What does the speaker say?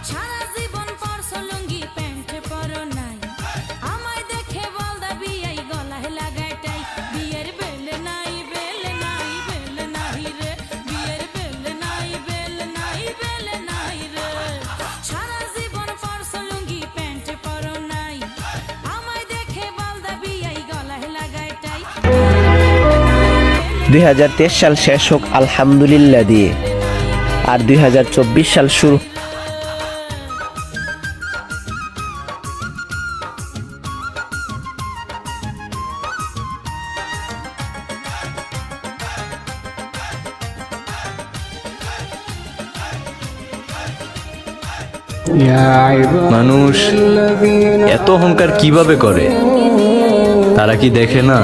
সারা জীবন পরছো লুঙ্গি pant পরো নাই, আমায় দেখে বল দাবি এই গলায় লাগাইটাই। বিয়ের বেল নাই বেল নাই বেল নাই রে, বিয়ের বেল নাই বেল নাই বেল নাই রে। সারা জীবন পরছো লুঙ্গি প্যান্ট পরো নাই, আমায় দেখে বল দাবি এই গলায় লাগাইটাই। 2023 সাল শেষ হোক আলহামদুলিল্লাহ দিয়ে, আর 2024 সাল শুরু। মানুষ এত অহংকার কিভাবে করে? তারা কি দেখে না